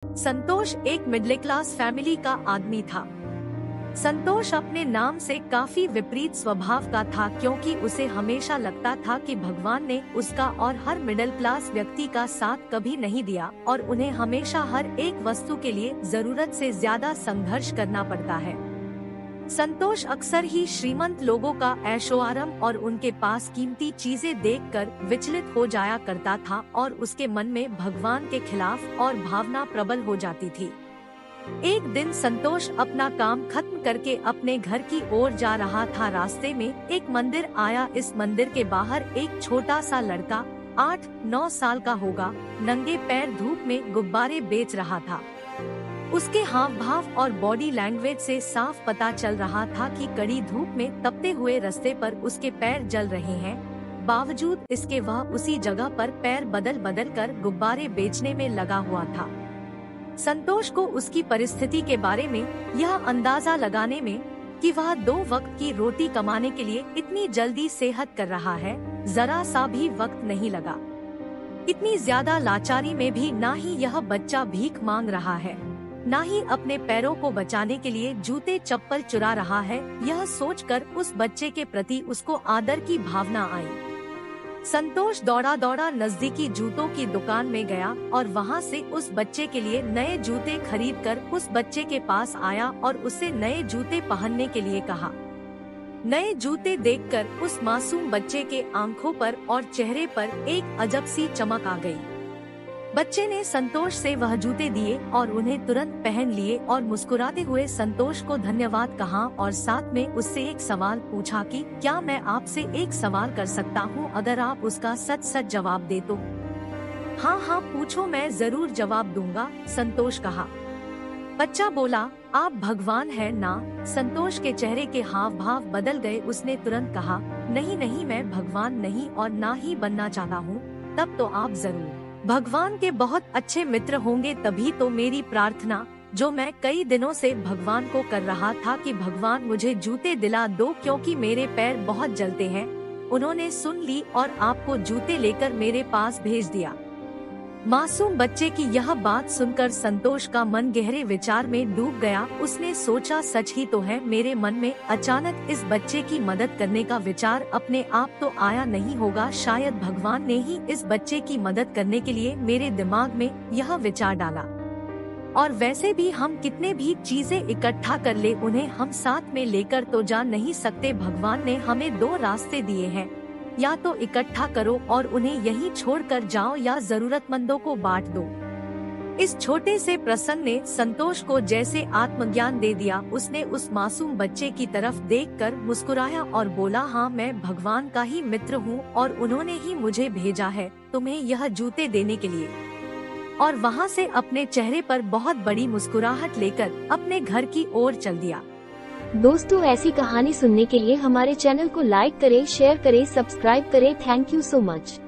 संतोष एक middle class family का आदमी था। संतोष अपने नाम से काफी विपरीत स्वभाव का था, क्योंकि उसे हमेशा लगता था कि भगवान ने उसका और हर मिडिल क्लास व्यक्ति का साथ कभी नहीं दिया और उन्हें हमेशा हर एक वस्तु के लिए जरूरत से ज्यादा संघर्ष करना पड़ता है। संतोष अक्सर ही श्रीमंत लोगों का ऐशोआराम और उनके पास कीमती चीजें देखकर विचलित हो जाया करता था और उसके मन में भगवान के खिलाफ और भावना प्रबल हो जाती थी। एक दिन संतोष अपना काम खत्म करके अपने घर की ओर जा रहा था। रास्ते में एक मंदिर आया। इस मंदिर के बाहर एक छोटा सा लड़का 8-9 साल का होगा, नंगे पैर धूप में गुब्बारे बेच रहा था। उसके हाव भाव और बॉडी लैंग्वेज से साफ पता चल रहा था कि कड़ी धूप में तपते हुए रास्ते पर उसके पैर जल रहे हैं। बावजूद इसके वह उसी जगह पर पैर बदल बदल कर गुब्बारे बेचने में लगा हुआ था। संतोष को उसकी परिस्थिति के बारे में यह अंदाजा लगाने में कि वह 2 वक्त की रोटी कमाने के लिए इतनी जल्दी सेहत कर रहा है, जरा सा भी वक्त नहीं लगा। इतनी ज्यादा लाचारी में भी ना ही यह बच्चा भीख मांग रहा है, ना ही अपने पैरों को बचाने के लिए जूते चप्पल चुरा रहा है। यह सोचकर उस बच्चे के प्रति उसको आदर की भावना आई। संतोष दौड़ा दौड़ा नजदीकी जूतों की दुकान में गया और वहां से उस बच्चे के लिए नए जूते खरीदकर उस बच्चे के पास आया और उसे नए जूते पहनने के लिए कहा। नए जूते देखकर उस मासूम बच्चे के आंखों पर और चेहरे पर एक अजब सी चमक आ गई। बच्चे ने संतोष से वह जूते दिए और उन्हें तुरंत पहन लिए और मुस्कुराते हुए संतोष को धन्यवाद कहा और साथ में उससे एक सवाल पूछा कि क्या मैं आपसे एक सवाल कर सकता हूँ, अगर आप उसका सच सच जवाब दे तो। हाँ, पूछो, मैं जरूर जवाब दूंगा, संतोष कहा। बच्चा बोला, आप भगवान हैं ना? संतोष के चेहरे के हाव भाव बदल गए। उसने तुरंत कहा, नहीं, मैं भगवान नहीं और ना ही बनना चाहता हूँ। तब तो आप जरूर भगवान के बहुत अच्छे मित्र होंगे। तभी तो मेरी प्रार्थना, जो मैं कई दिनों से भगवान को कर रहा था कि भगवान मुझे जूते दिला दो, क्योंकि मेरे पैर बहुत जलते हैं, उन्होंने सुन ली और आपको जूते लेकर मेरे पास भेज दिया। मासूम बच्चे की यह बात सुनकर संतोष का मन गहरे विचार में डूब गया। उसने सोचा, सच ही तो है। मेरे मन में अचानक इस बच्चे की मदद करने का विचार अपने आप तो आया नहीं होगा, शायद भगवान ने ही इस बच्चे की मदद करने के लिए मेरे दिमाग में यह विचार डाला। और वैसे भी हम कितने भी चीजें इकट्ठा कर ले, उन्हें हम साथ में लेकर तो जा नहीं सकते। भगवान ने हमें 2 रास्ते दिए हैं, या तो इकट्ठा करो और उन्हें यहीं छोड़कर जाओ, या जरूरतमंदों को बांट दो। इस छोटे से प्रसंग ने संतोष को जैसे आत्मज्ञान दे दिया। उसने उस मासूम बच्चे की तरफ देखकर मुस्कुराया और बोला, हाँ, मैं भगवान का ही मित्र हूँ और उन्होंने ही मुझे भेजा है तुम्हें यह जूते देने के लिए। और वहाँ से अपने चेहरे पर बहुत बड़ी मुस्कुराहट लेकर अपने घर की ओर चल दिया। दोस्तों, ऐसी कहानी सुनने के लिए हमारे चैनल को लाइक करें, शेयर करें, सब्सक्राइब करें। Thank you so much.